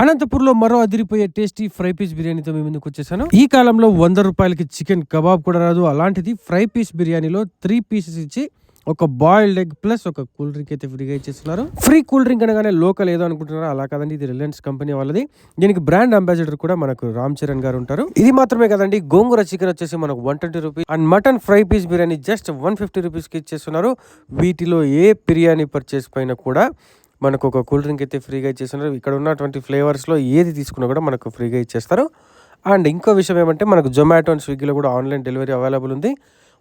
అనంతపూర్లో మరో అదిరిపోయే టేస్టీ ఫ్రై పీస్ బిర్యానీతో మీ ముందుకు వచ్చేసాను. ఈ కాలంలో 100 రూపాయలకి చికెన్ కబాబ్ కూడా రాదు. అలాంటిది ఫ్రై పీస్ బిర్యానీలో 3 పీసెస్ ఇచ్చి ఒక బాయిల్డ్ ఎగ్ ప్లస్ ఒక కూల్ డ్రింక్ అయితే ఫ్రీగా ఇచ్చేస్తున్నారు. ఫ్రీ కూల్ డ్రింక్ అనగానే లోకల్ ఏదో అనుకుంటున్నారా? అలా కాదండి, ఇది రిలయన్స్ కంపెనీ వాళ్ళది. దీనికి బ్రాండ్ అంబాసిడర్ కూడా మనకు రామ్ చరణ్ గారు ఉంటారు. ఇది మాత్రమే కదండి, గోంగూర చికెన్ వచ్చేసి మనకు 120 rupees and mutton fry piece biryani just 150 రూపీస్కి ఇచ్చేస్తున్నారు. వీటిలో ఏ బిర్యానీ పర్చేస్ పైన కూడా మనకు ఒక కూల్ డ్రింక్ అయితే ఫ్రీగా ఇచ్చేస్తున్నారు. ఇక్కడ ఉన్నటువంటి ఫ్లేవర్స్లో ఏది తీసుకున్నా కూడా మనకు ఫ్రీగా ఇచ్చేస్తారు. అండ్ ఇంకో విషయం ఏమంటే మనకు జొమాటో అండ్ స్విగ్గీలో కూడా ఆన్లైన్ డెలివరీ అవైలబుల్ ఉంది.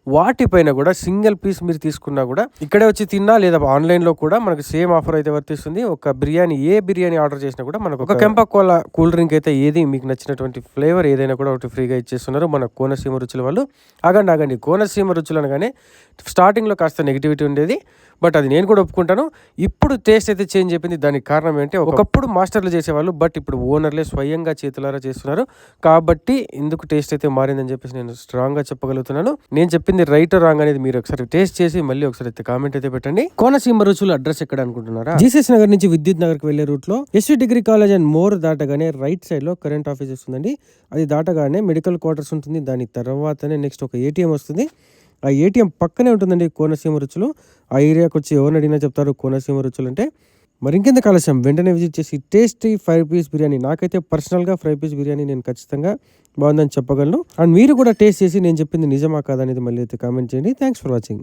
వాటిపైన కూడా సింగిల్ పీస్ మీరు తీసుకున్నా కూడా ఇక్కడే వచ్చి తిన్నా లేదా ఆన్లైన్లో కూడా మనకు సేమ్ ఆఫర్ అయితే వర్తిస్తుంది. ఒక బిర్యానీ ఏ బిర్యానీ ఆర్డర్ చేసినా కూడా మనకు ఒక కెంపా కోలా కూల్ డ్రింక్ అయితే ఏది మీకు నచ్చినటువంటి ఫ్లేవర్ ఏదైనా కూడా ఒకటి ఫ్రీగా ఇచ్చేస్తున్నారు మన కోనసీమ రుచుల వాళ్ళు. ఆగండి, కోనసీమ రుచులు అనగానే స్టార్టింగ్లో కాస్త నెగిటివిటీ ఉండేది, బట్ అది నేను కూడా ఒప్పుకుంటాను. ఇప్పుడు టేస్ట్ అయితే చేంజ్ అయిపోయింది. దానికి కారణం ఏంటంటే ఒకప్పుడు మాస్టర్లు చేసేవాళ్ళు, బట్ ఇప్పుడు ఓనర్లే స్వయంగా చేతులారా చేస్తున్నారు. కాబట్టి ఎందుకు టేస్ట్ అయితే మారిందని చెప్పేసి నేను స్ట్రాంగ్గా చెప్పగలుగుతున్నాను. నేను చెప్పింది రైట్ రాంగ్ అనేది మీరు ఒకసారి టేస్ట్ చేసి మళ్ళీ ఒకసారి అయితే కామెంట్ అయితే పెట్టండి. కోనసీమ రుచుల అడ్రస్ ఎక్కడ అనుకుంటున్నారా? జీసస్ నగర్ నుంచి విద్యుత్ నగర్ కి వెళ్లే రూట్ లో SV degree college and more దాటగానే రైట్ సైడ్ లో కరెంట్ ఆఫీస్ వస్తుందండి. అది దాటగానే మెడికల్ క్వార్టర్స్ ఉంటుంది. దాని తర్వాతనే నెక్స్ట్ ఒక ఏటీఎం వస్తుంది. ఆ ఏటీఎం పక్కనే ఉంటుందండి కోనసీమ రుచులు. ఆ ఏరియాకి వచ్చి ఎవరిని అడిగినా చెప్తారు కోనసీమ రుచులు అంటే. మరి ఇంకెంత ఆలస్యం, వెంటనే విజిట్ చేసి టేస్టీ ఫ్రై పీస్ బిర్యానీ, నాకైతే పర్సనల్గా ఫ్రై పీస్ బిర్యానీ నేను ఖచ్చితంగా బాగుందని చెప్పగలను. అండ్ మీరు కూడా టేస్ట్ చేసి నేను చెప్పింది నిజమా కాదనేది మళ్ళీ అయితే కామెంట్ చేయండి. Thanks for watching.